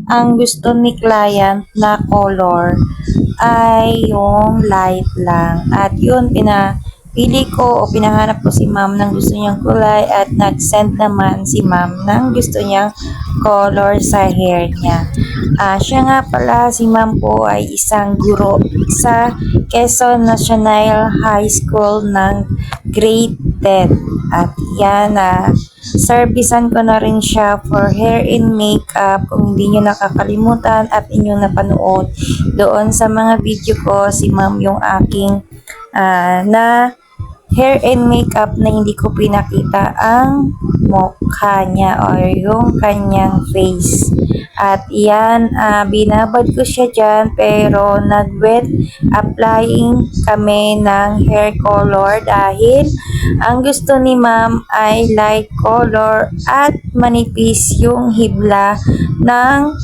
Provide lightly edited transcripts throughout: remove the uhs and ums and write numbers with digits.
ang gusto ni client na color ay yung light lang. At yun, pinapili ko o pinahanap ko si ma'am ng gusto niyang kulay at nag-send naman si ma'am ng gusto niyang color sa hair niya. Siya nga pala, si ma'am po ay isang guro sa Quezon National High School ng grade 10. At yan, servisan ko na rin siya for hair and makeup kung hindi nyo nakakalimutan at inyong napanood doon sa mga video ko. Si ma'am yung aking na hair and makeup na hindi ko pinakita ang mukha niya or yung kanyang face. At yan, binabad ko siya dyan pero nag-wet applying kami ng hair color dahil ang gusto ni ma'am ay light color at manipis yung hibla ng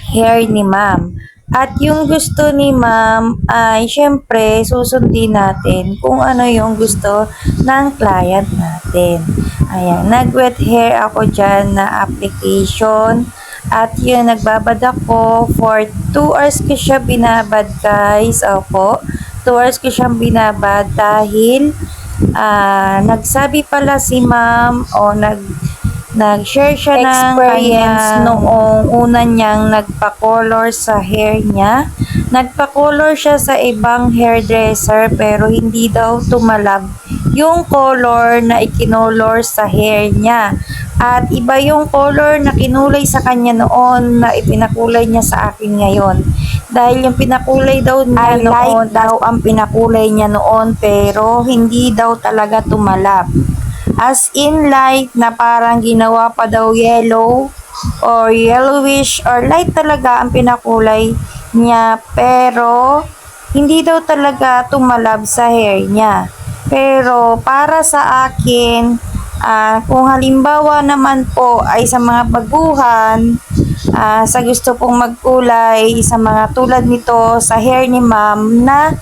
hair ni ma'am. At yung gusto ni ma'am ay syempre susundin natin kung ano yung gusto ng client natin. Ayan, nag-wet hair ako dyan na application. At yun, nagbabad ako for 2 hours ko siya binabad guys. Opo, 2 hours ko siyang binabad dahil nagsabi pala si ma'am o nag-share siya ng experience noong una niyang nagpa-color sa hair niya. Nagpa-color siya sa ibang hairdresser pero hindi daw tumalab yung color na ikinolor sa hair niya. At iba yung color na kinulay sa kanya noon na ipinakulay niya sa akin ngayon. Dahil yung pinakulay daw niya noon, light daw ang pinakulay niya noon pero hindi daw talaga tumalab. As in light na parang ginawa pa daw yellow or yellowish or light talaga ang pinakulay niya pero hindi daw talaga tumalab sa hair niya. Pero para sa akin, kung halimbawa naman po ay sa mga baguhan, sa gusto pong magkulay, sa mga tulad nito sa hair ni ma'am na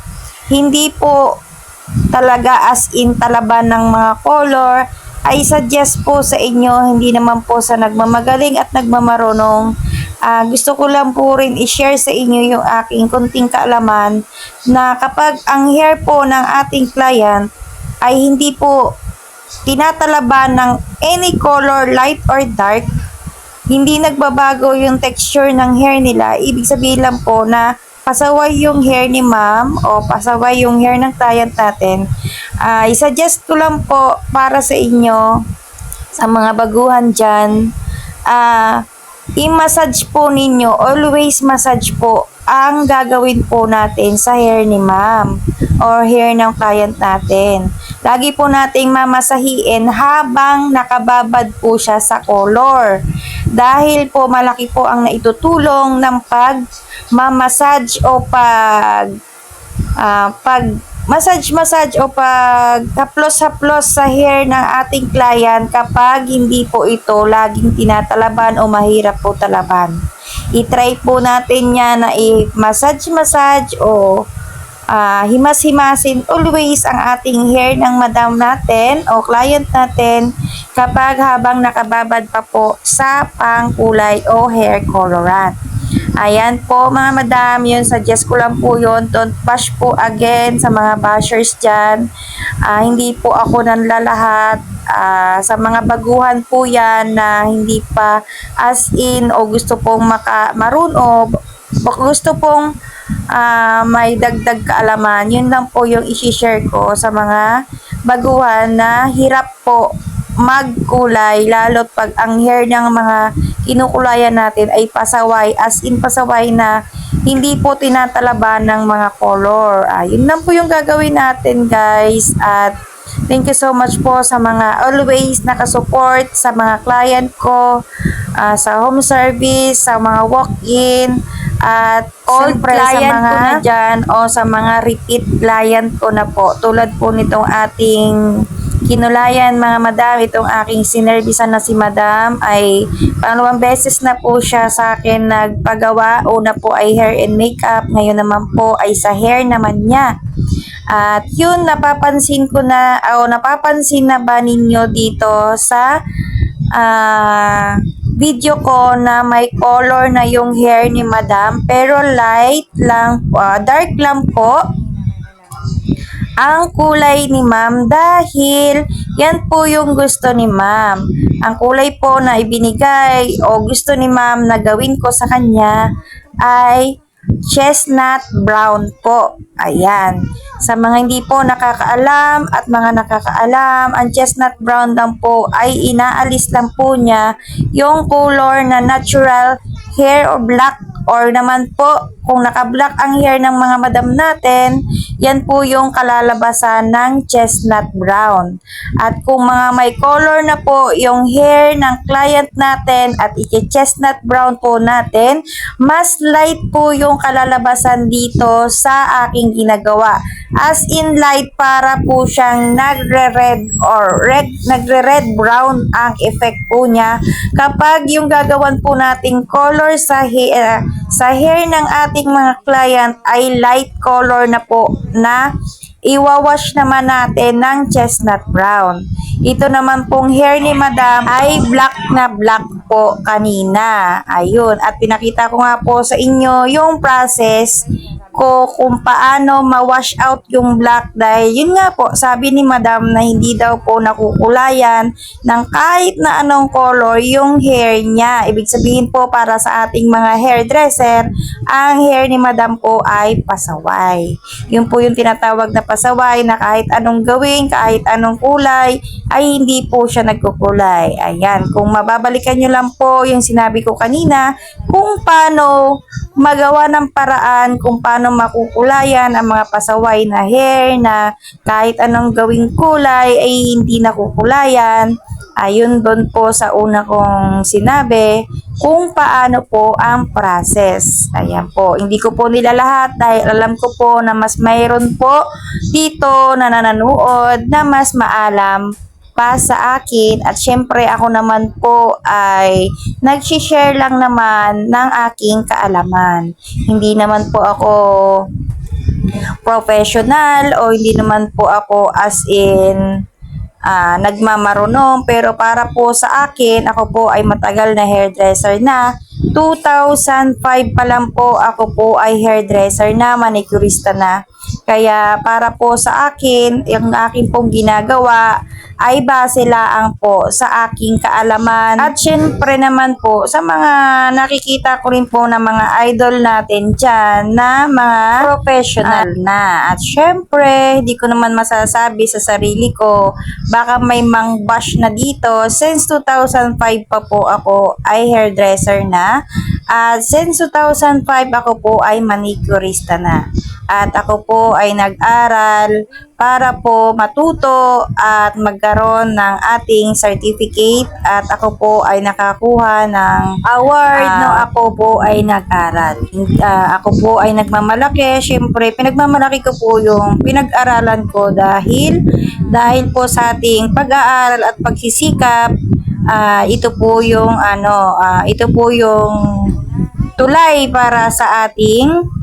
hindi po talaga as in talaban ng mga color, ay suggest po sa inyo, hindi naman po sa nagmamagaling at nagmamarunong. Gusto ko lang po rin i-share sa inyo yung aking konting kaalaman na kapag ang hair po ng ating client ay hindi po tinatalaban ng any color, light or dark, hindi nagbabago yung texture ng hair nila, ibig sabihin lang po na pasaway yung hair ni ma'am o pasaway yung hair ng client natin. I-suggest ko lang po para sa inyo, sa mga baguhan dyan, i-massage po ninyo, always massage po ang gagawin po natin sa hair ni ma'am or hair ng client natin. Lagi po nating mamasahiin habang nakababad po siya sa color. Dahil po malaki po ang naitutulong ng pag-massage o massage o haplos-haplos sa hair ng ating client kapag hindi po ito laging tinatalaban o mahirap po talaban. I-try po natin yan na i-massage o himas-himasin always ang ating hair ng madam natin o client natin kapag habang nakababad pa po sa pangkulay o hair colorant. Ayan po mga madam, yun, suggest ko lang po yun. Don't bash po again sa mga bashers dyan. Hindi po ako nanlalahat. Sa mga baguhan po yan na hindi pa as in o gusto pong marunong o gusto pong may dagdag kaalaman, yun lang po yung i-share ko sa mga baguhan na hirap po magkulay, lalo pag ang hair ng mga kinukulayan natin ay pasaway, as in pasaway na hindi po tinatalaban ng mga color. Yun lang po yung gagawin natin guys, at thank you so much po sa mga always nakasupport sa mga client ko, sa home service, sa mga walk-in, at all client sa mga ko na dyan o sa mga repeat client ko na po. Tulad po nitong ating kinulayan mga madam, itong aking sinervisan na si madam ay pangalawang beses na po siya sa akin nagpagawa. Una po ay hair and makeup, ngayon naman po ay sa hair naman niya. At yun, napapansin ko na o napapansin na ba ninyo dito sa video ko na may color na yung hair ni Madam, pero light lang, dark lang po ang kulay ni Ma'am dahil yan po yung gusto ni Ma'am. Ang kulay po na ibinigay o gusto ni Ma'am na gawin ko sa kanya ay chestnut brown po. Ayan. Sa mga hindi po nakakaalam at mga nakakaalam, ang chestnut brown lang po ay inaalis lang po niya yung color na natural hair or black or naman po kung naka-black ang hair ng mga madam natin, yan po yung kalalabasan ng chestnut brown. At kung mga may color na po yung hair ng client natin at i-chestnut brown po natin, mas light po yung kalalabasan dito sa aking ginagawa. As in light, para po siyang nagre-red or nagre-red brown ang effect po niya kapag yung gagawan po nating color sa hair ng ating mga client ay light color na po na iwawash naman natin ng chestnut brown. Ito naman pong hair ni Madam ay black na black po kanina. Ayun. At pinakita ko nga po sa inyo yung process ko kung paano ma-wash out yung black dahil yun nga po, sabi ni Madam na hindi daw po nakukulayan ng kahit na anong color yung hair niya. Ibig sabihin po para sa ating mga hairdresser, ang hair ni Madam po ay pasaway. Yun po yung tinatawag na pasaway na kahit anong gawin, kahit anong kulay, ay hindi po siya nagkukulay. Ayan, kung mababalikan nyo lang po yung sinabi ko kanina, kung paano magawa ng paraan kung paano makukulayan ang mga pasaway na hair na kahit anong gawing kulay ay hindi nakukulayan. Ayun doon po sa una kong sinabi kung paano po ang process. Ayan po, hindi ko po nilalahat dahil alam ko po na mas mayroon po dito na nanonood na mas maalam pa sa akin at syempre ako naman po ay nag-share lang naman ng aking kaalaman. Hindi naman po ako professional o hindi naman po ako as in nagmamarunong, pero para po sa akin, ako po ay matagal na hairdresser na. 2005 pa lang po ako po ay hairdresser na, manicurista na. Kaya para po sa akin, yung akin pong ginagawa ay base lang po sa aking kaalaman. At syempre naman po sa mga nakikita ko rin po na mga idol natin dyan na mga professional na. At syempre, hindi ko naman masasabi sa sarili ko, baka may mang-bash na dito. Since 2005 pa po ako ay hairdresser na. At since 2005 ako po ay manicurista na. At ako po ay nag-aral para po matuto at magkaroon ng ating certificate at ako po ay nakakuha ng award no ako po ay nag-aral. Ako po ay nagmamalaki, syempre pinagmamalaki ko po yung pinag-aralan ko dahil po sa ating pag-aaral at pagsisikap, ito po yung tulay para sa ating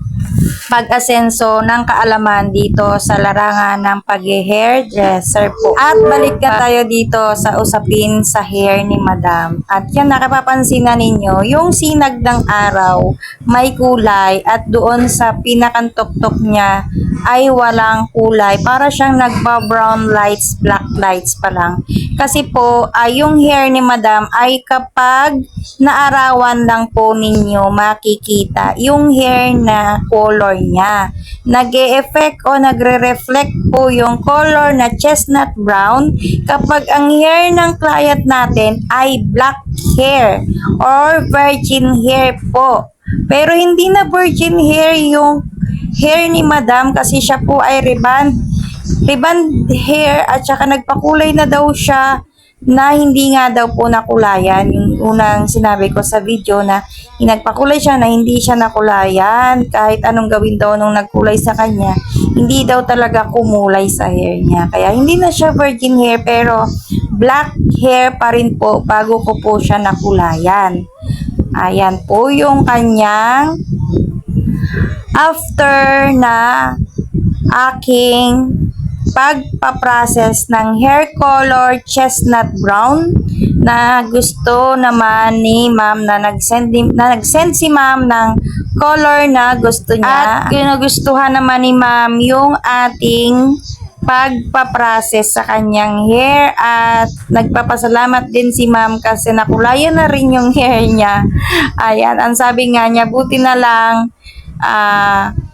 pag-asenso ng kaalaman dito sa larangan ng pag-hairdresser po. At balik na tayo dito sa usapin sa hair ni Madam. At yan, nakapapansin na ninyo, yung sinag ng araw may kulay at doon sa pinakantoktok niya ay walang kulay. Para siyang nagba-brown lights, black lights pa lang. Kasi po, yung hair ni Madam ay kapag naarawan lang po ninyo makikita yung hair na color niya. Nag-e-effect o nagre-reflect po yung color na chestnut brown kapag ang hair ng client natin ay black hair or virgin hair po. Pero hindi na virgin hair yung hair ni Madam kasi siya po ay reband hair at saka nagpakulay na daw siya na hindi nga daw po nakulayan. Yung unang sinabi ko sa video na nagpakulay siya na hindi siya nakulayan. Kahit anong gawin daw nung nagkulay sa kanya, hindi daw talaga kumulay sa hair niya. Kaya hindi na siya virgin hair pero black hair pa rin po bago ko po siya nakulayan. Ayan po yung kanyang after na aking pagpaprocess ng hair color chestnut brown na gusto naman ni ma'am na nag-send si ma'am ng color na gusto niya. At ginugustuhan naman ni ma'am yung ating pagpaprocess sa kanyang hair at nagpapasalamat din si ma'am kasi nakulayan na rin yung hair niya. Ayan, ang sabi nga niya, buti na lang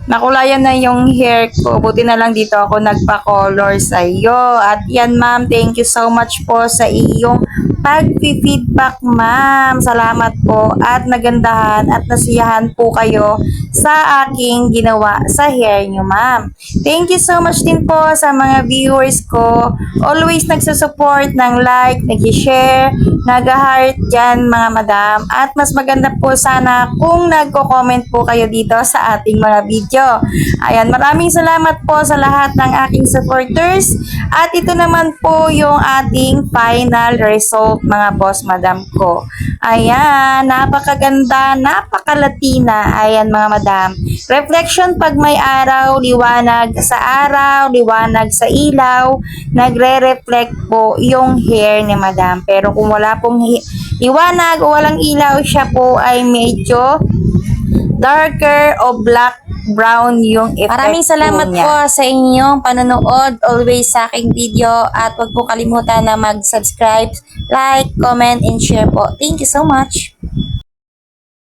nakulayan na yung hair ko. Buti na lang dito ako nagpa-color sa iyo. At yan ma'am, thank you so much po sa iyong pag-feedback ma'am. Salamat po at nagandahan at nasiyahan po kayo sa aking ginawa sa hair nyo ma'am. Thank you so much din po sa mga viewers ko. Always nagsusupport ng like, nag-share, nag-heart dyan mga madam. At mas maganda po sana kung nagko-comment po kayo dito sa ating mga video. Ayan, maraming salamat po sa lahat ng aking supporters. At ito naman po yung ating final result mga boss madam ko. Ayan, napakaganda, napakalatina. Ayan mga madam. Reflection pag may araw, liwanag sa araw, liwanag sa ilaw, nagre-reflect po yung hair ni madam. Pero kung wala pong liwanag o walang ilaw, siya po ay medyo darker o black brown yung effect. Maraming salamat po sa inyong panonood always sa aking video at huwag po kalimutan na mag-subscribe, like, comment, and share po. Thank you so much.